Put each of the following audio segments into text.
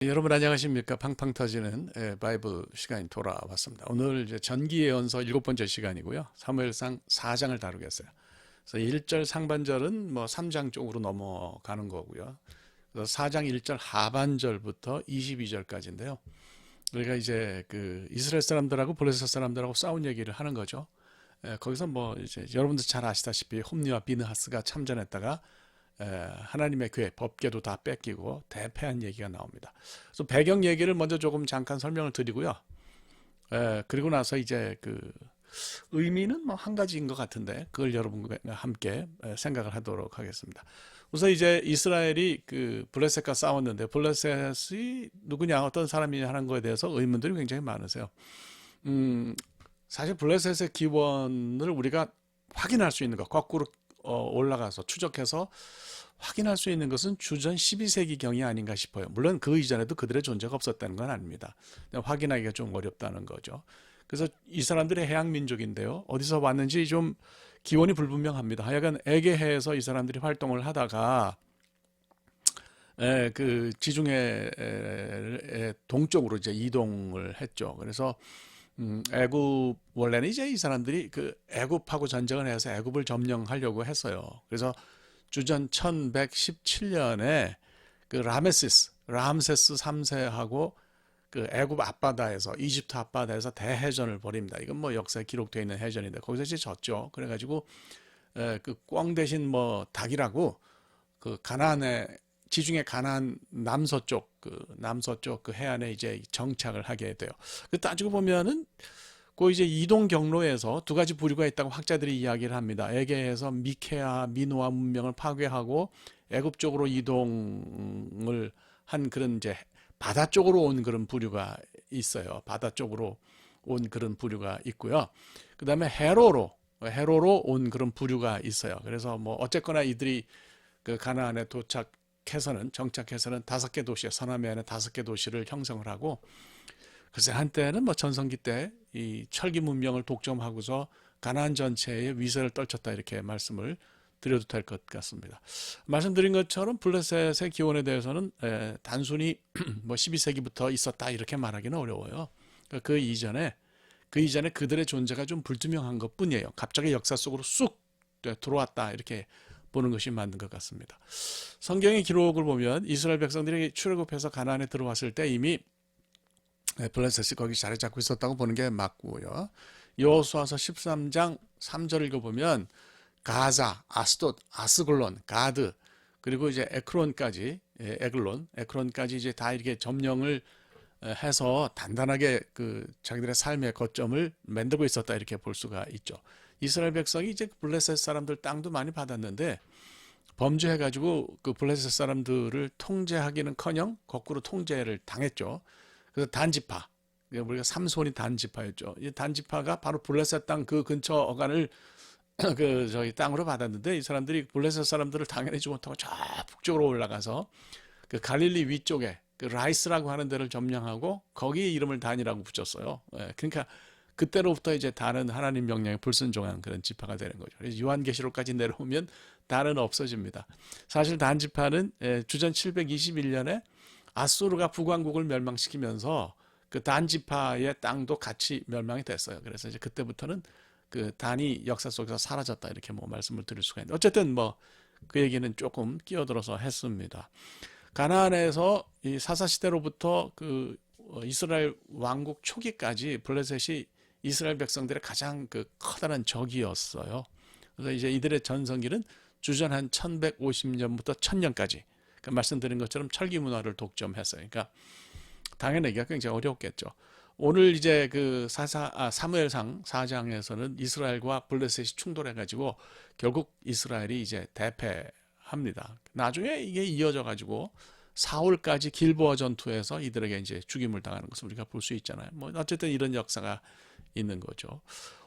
여러분 안녕하십니까? 팡팡 터지는 바이블 시간이 돌아왔습니다. 오늘 이제 전기예언서 7번째 시간이고요. 사무엘상 4장을 다루겠어요. 그래서 1절 상반절은 뭐 3장 쪽으로 넘어가는 거고요. 그래서 4장 1절 하반절부터 22절까지인데요. 우리가 이제 그 이스라엘 사람들하고 블레셋 사람들하고 싸운 얘기를 하는 거죠. 거기서 뭐 이제 여러분들 잘 아시다시피 홈리와 비느하스가 참전했다가 하나님의 궤, 법궤도 다 뺏기고 대패한 얘기가 나옵니다. 그래서 배경 얘기를 먼저 조금 잠깐 설명을 드리고요. 그리고 나서 이제 그 의미는 뭐 한 가지인 것 같은데 그걸 여러분과 함께 생각을 하도록 하겠습니다. 우선 이제 이스라엘이 그 블레셋과 싸웠는데 블레셋이 누구냐 어떤 사람이냐 하는 거에 대해서 의문들이 굉장히 많으세요. 사실 블레셋의 기원을 우리가 확인할 수 있는 것, 거꾸로 올라가서 추적해서 확인할 수 있는 것은 주전 12세기경이 아닌가 싶어요. 물론 그 이전에도 그들의 존재가 없었다는 건 아닙니다. 확인하기가 좀 어렵다는 거죠. 그래서 이 사람들의 해양 민족인데요. 어디서 왔는지 좀 기원이 불분명합니다. 하여간 에게해에서 이 사람들이 활동을 하다가 그 지중해 동쪽으로 이제 이동을 했죠. 그래서 애굽 원래는 이제 이 사람들이 그 애굽하고 전쟁을 해서 애굽을 점령하려고 했어요. 그래서 주전 1117년에 그 람세스 3세하고 그 애굽 앞바다에서 이집트 앞바다에서 대해전을 벌입니다. 이건 뭐 역사에 기록되어 있는 해전인데 거기서 이제 졌죠. 그래가지고 그 꿩 대신 뭐 닭이라고 그 가나안의 지중해 가나안 남서쪽 그 해안에 이제 정착을 하게 돼요. 그 따지고 보면은 그 이제 이동 경로에서 두 가지 부류가 있다고 학자들이 이야기를 합니다. 에게에서 미케아 미노아 문명을 파괴하고 애굽 쪽으로 이동을 한 그런 이제 바다 쪽으로 온 그런 부류가 있어요. 바다 쪽으로 온 그런 부류가 있고요. 그다음에 해로로 온 그런 부류가 있어요. 그래서 뭐 어쨌거나 이들이 그 가나안에 정착해서는 5개 도시, 서남해 안에 5개 도시를 형성을 하고, 글쎄 한때는 뭐 전성기 때 이 철기 문명을 독점하고서 가나안 전체에 위세를 떨쳤다 이렇게 말씀을 드려도 될 것 같습니다. 말씀드린 것처럼 블레셋의 기원에 대해서는 단순히 뭐 12세기부터 있었다 이렇게 말하기는 어려워요. 그 이전에 그들의 존재가 좀 불투명한 것뿐이에요. 갑자기 역사 속으로 쑥 들어왔다 이렇게 보는 것이 맞는 것 같습니다. 성경의 기록을 보면 이스라엘 백성들이 출애굽해서 가나안에 들어왔을 때 이미 블레셋이 거기 자리 잡고 있었다고 보는 게 맞고요. 여호수아서 13장 3절 읽어보면 가자, 아스돗, 아스글론, 가드 그리고 이제 에크론까지 이제 다 이렇게 점령을 해서 단단하게 그 자기들의 삶의 거점을 만들고 있었다 이렇게 볼 수가 있죠. 이스라엘 백성이 이제 블레셋 사람들 땅도 많이 받았는데 범죄해가지고 그 블레셋 사람들을 통제하기는커녕 거꾸로 통제를 당했죠. 그래서 단지파, 우리가 삼손이 단지파였죠. 이 단지파가 바로 블레셋 땅 그 근처 어간을 그 저희 땅으로 받았는데 이 사람들이 블레셋 사람들을 당연히지 못하고 저 북쪽으로 올라가서 그 갈릴리 위쪽에 그 라이스라고 하는 데를 점령하고 거기 이름을 단이라고 붙였어요. 그러니까 그때로부터 이제 단은 하나님 명령에 불순종한 그런 지파가 되는 거죠. 그래서 요한계시록까지 내려오면 단은 없어집니다. 사실 단 지파는 주전 721년에 아수르가 북왕국을 멸망시키면서 그 단 지파의 땅도 같이 멸망이 됐어요. 그래서 이제 그때부터는 그 단이 역사 속에서 사라졌다 이렇게 뭐 말씀을 드릴 수가 있는데 어쨌든 뭐 그 얘기는 조금 끼어들어서 했습니다. 가나안에서 이 사사 시대로부터 그 이스라엘 왕국 초기까지 블레셋이 이스라엘 백성들의 가장 그 커다란 적이었어요. 그래서 이제 이들의 전성기는 주전 한 1150년부터 1000년까지 그 말씀드린 것처럼 철기 문화를 독점했어요. 그러니까 당연하기가 굉장히 어려웠겠죠. 오늘 이제 그 사무엘상 4장에서는 이스라엘과 블레셋이 충돌해가지고 결국 이스라엘이 이제 대패합니다. 나중에 이게 이어져가지고 사울까지 길보아 전투에서 이들에게 이제 죽임을 당하는 것을 우리가 볼 수 있잖아요. 뭐 어쨌든 이런 역사가 있는 거죠.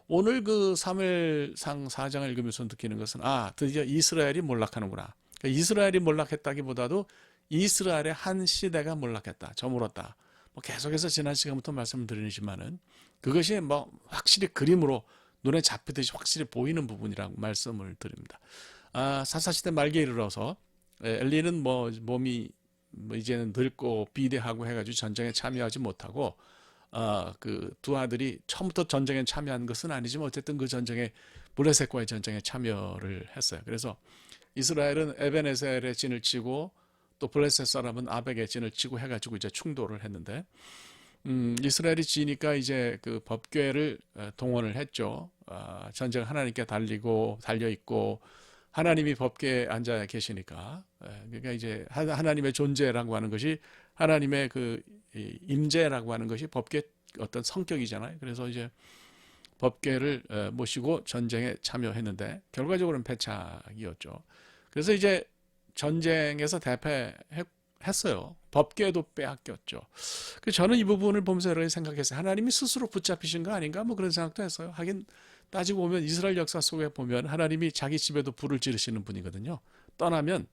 오늘 그 사무엘상 4장을 읽으면서 느끼는 것은 드디어 이스라엘이 몰락하는구나. 그러니까 이스라엘이 몰락했다기보다도 이스라엘의 한 시대가 몰락했다, 저물었다. 뭐 계속해서 지난 시간부터 말씀을 드리지만은 그것이 뭐 확실히 그림으로 눈에 잡히듯이 확실히 보이는 부분이라고 말씀을 드립니다. 사사시대 말기에 이르러서 엘리는 뭐 몸이 뭐 이제는 늙고 비대하고 해가지고 전쟁에 참여하지 못하고 그 두 아들이 처음부터 전쟁에 참여한 것은 아니지만 어쨌든 그 전쟁에 블레셋과의 전쟁에 참여를 했어요. 그래서 이스라엘은 에벤에셀의 진을 치고 또 블레셋 사람은 아벡의 진을 치고 해가지고 이제 충돌을 했는데 이스라엘이 지니까 이제 그 법궤를 동원을 했죠. 전쟁 하나님께 달려 있고 하나님이 법궤에 앉아 계시니까 그러니까 이제 하나님의 존재라고 하는 것이 하나님의 그 임재라고 하는 것이 법궤 어떤 성격이잖아요. 그래서 이제 법궤를 모시고 전쟁에 참여했는데 결과적으로는 패착이었죠. 그래서 이제 전쟁에서 대패했어요. 법궤도 빼앗겼죠. 저는 이 부분을 보면서 여러 가지 생각했어요. 하나님이 스스로 붙잡히신 거 아닌가? 뭐 그런 생각도 했어요. 하긴 따지고 보면 이스라엘 역사 속에 보면 하나님이 자기 집에도 불을 지르시는 분이거든요. 떠나면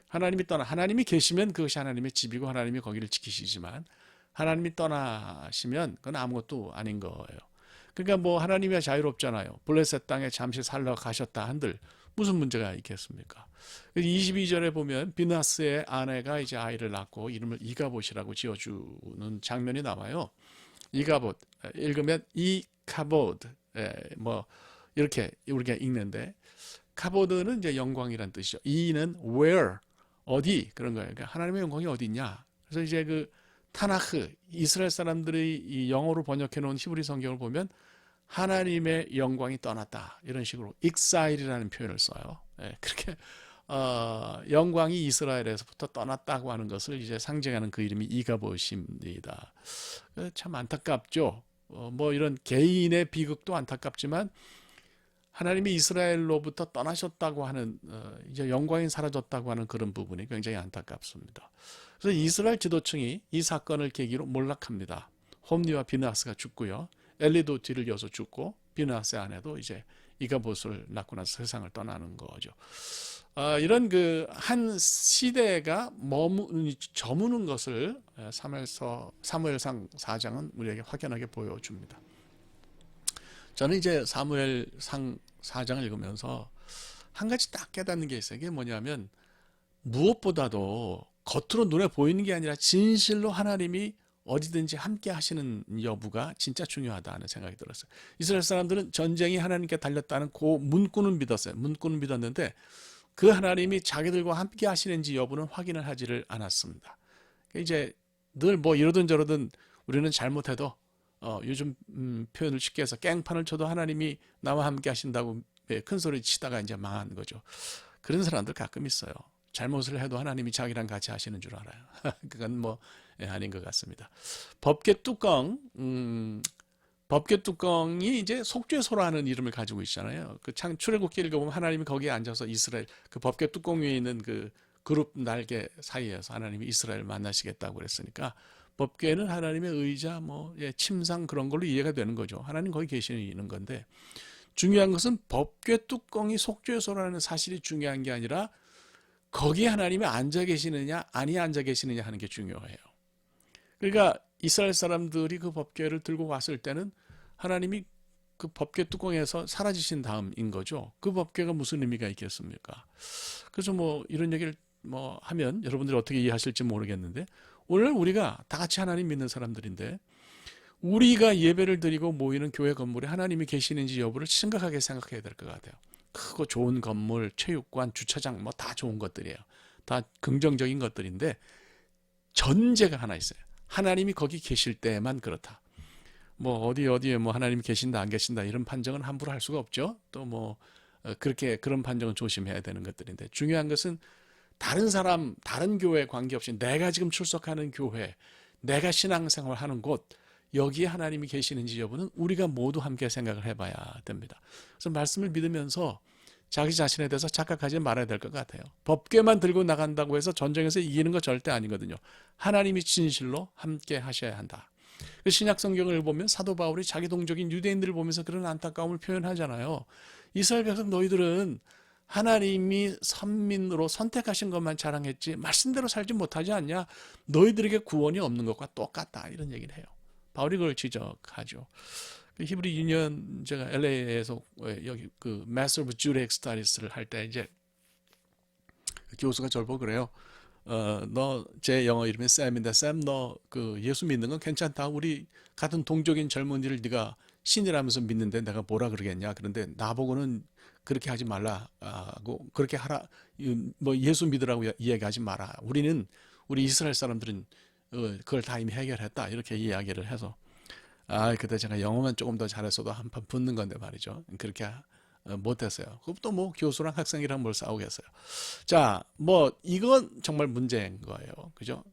하나님이 계시면 그것이 하나님의 집이고 하나님이 거기를 지키시지만 하나님이 떠나시면 그건 아무것도 아닌 거예요. 그러니까 뭐 하나님이 자유롭잖아요. 블레셋 땅에 잠시 살러 가셨다 한들 무슨 문제가 있겠습니까? 22절에 보면 비나스의 아내가 이제 아이를 낳고 이름을 이가봇이라고 지어주는 장면이 나와요. 이가봇 읽으면 이카보드 뭐 이렇게 우리가 읽는데 카보드는 이제 영광이란 뜻이죠. 이는 where 어디 그런 거예요. 그러니까 하나님의 영광이 어디 있냐. 그래서 이제 그 타나흐 이스라엘 사람들이 이 영어로 번역해 놓은 히브리 성경을 보면 하나님의 영광이 떠났다 이런 식으로 exile이라는 표현을 써요. 그렇게 영광이 이스라엘에서부터 떠났다고 하는 것을 이제 상징하는 그 이름이 이가봇입니다. 참 안타깝죠. 뭐 이런 개인의 비극도 안타깝지만 하나님이 이스라엘로부터 떠나셨다고 하는 이제 영광이 사라졌다고 하는 그런 부분이 굉장히 안타깝습니다. 그래서 이스라엘 지도층이 이 사건을 계기로 몰락합니다. 홈리와 비나스가 죽고요. 엘리도 뒤를 이어서 죽고 비나스의 아내도 이제 이가봇을 낳고 나서 세상을 떠나는 거죠. 이런 그 한 시대가 저무는 것을 사무엘상 4장은 우리에게 확연하게 보여줍니다. 저는 이제 사무엘상 4장을 읽으면서 한 가지 딱 깨닫는 게 있어요. 이게 뭐냐면 무엇보다도 겉으로 눈에 보이는 게 아니라 진실로 하나님이 어디든지 함께 하시는 여부가 진짜 중요하다는 생각이 들었어요. 이스라엘 사람들은 전쟁이 하나님께 달렸다는 그 문구는 믿었어요. 문구는 믿었는데 그 하나님이 자기들과 함께 하시는지 여부는 확인을 하지를 않았습니다. 이제 늘 뭐 이러든 저러든 우리는 잘못해도 요즘 표현을 쉽게 해서 깽판을 쳐도 하나님이 나와 함께 하신다고 큰 소리 치다가 이제 망한 거죠. 그런 사람들 가끔 있어요. 잘못을 해도 하나님이 자기랑 같이 하시는 줄 알아요. 그건 뭐 아닌 것 같습니다. 법궤 뚜껑이 이제 속죄소라는 이름을 가지고 있잖아요. 그 출애굽기 읽어보면 하나님이 거기에 앉아서 이스라엘 그 법궤 뚜껑 위에 있는 그 그룹 날개 사이에서 하나님이 이스라엘 만나시겠다고 그랬으니까 법궤는 하나님의 의자, 침상 그런 걸로 이해가 되는 거죠. 하나님 거기 계시는 건데 중요한 것은 법궤 뚜껑이 속죄소라는 사실이 중요한 게 아니라 거기에 하나님이 앉아 계시느냐 아니 앉아 계시느냐 하는 게 중요해요. 그러니까 이스라엘 사람들이 그 법궤를 들고 왔을 때는 하나님이 그 법궤 뚜껑에서 사라지신 다음인 거죠. 그 법궤가 무슨 의미가 있겠습니까? 그래서 뭐 이런 얘기를 하면 여러분들이 어떻게 이해하실지 모르겠는데 오늘 우리가 다 같이 하나님 믿는 사람들인데 우리가 예배를 드리고 모이는 교회 건물에 하나님이 계시는지 여부를 심각하게 생각해야 될 것 같아요. 크고 좋은 건물, 체육관, 주차장 다 좋은 것들이에요. 다 긍정적인 것들인데 전제가 하나 있어요. 하나님이 거기 계실 때만 그렇다. 어디에 하나님이 계신다 안 계신다 이런 판정은 함부로 할 수가 없죠. 또 그렇게 그런 판정은 조심해야 되는 것들인데 중요한 것은 다른 사람, 다른 교회에 관계없이 내가 지금 출석하는 교회, 내가 신앙생활 하는 곳 여기에 하나님이 계시는지 여부는 우리가 모두 함께 생각을 해봐야 됩니다. 그래서 말씀을 믿으면서 자기 자신에 대해서 착각하지 말아야 될 것 같아요. 법궤만 들고 나간다고 해서 전쟁에서 이기는 거 절대 아니거든요. 하나님이 진실로 함께 하셔야 한다. 신약 성경을 보면 사도 바울이 자기 동족인 유대인들을 보면서 그런 안타까움을 표현하잖아요. 이스라엘 백성 너희들은 하나님이 선민으로 선택하신 것만 자랑했지 말씀대로 살지 못하지 않냐? 너희들에게 구원이 없는 것과 똑같다 이런 얘기를 해요. 바울이 그걸 지적하죠. 히브리 유니언 제가 LA에서 여기 그 Master of Judaic Studies를 할 때 이제 교수가 저를 보고 그래요. 너 제 영어 이름이 샘인데 샘 너 그 예수 믿는 건 괜찮다. 우리 같은 동족인 젊은이를 네가 신이라면서 믿는데 내가 뭐라 그러겠냐. 그런데 나보고는 그렇게 하지 말라고 그렇게 하라. 뭐 예수 믿으라고 이야기하지 마라. 우리 이스라엘 사람들은 그걸 다 이미 해결했다. 이렇게 이야기를 해서 그때 제가 영어만 조금 더 잘했어도 한 판 붙는 건데 말이죠. 그렇게 못했어요. 그것도 뭐 교수랑 학생이랑 뭘 싸우겠어요. 자, 뭐 이건 정말 문제인 거예요. 그죠?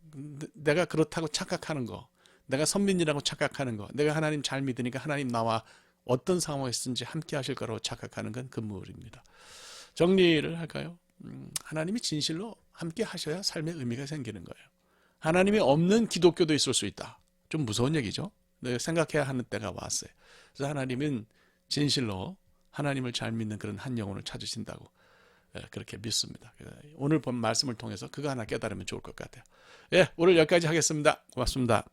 내가 그렇다고 착각하는 거, 내가 선민이라고 착각하는 거, 내가 하나님 잘 믿으니까 하나님 나와 어떤 상황에서든지 함께 하실 거라고 착각하는 건 금물입니다. 정리를 할까요? 하나님이 진실로 함께 하셔야 삶의 의미가 생기는 거예요. 하나님이 없는 기독교도 있을 수 있다. 좀 무서운 얘기죠. 네, 생각해야 하는 때가 왔어요. 그래서 하나님은 진실로 하나님을 잘 믿는 그런 한 영혼을 찾으신다고 그렇게 믿습니다. 오늘 본 말씀을 통해서 그거 하나 깨달으면 좋을 것 같아요. 예, 오늘 여기까지 하겠습니다. 고맙습니다.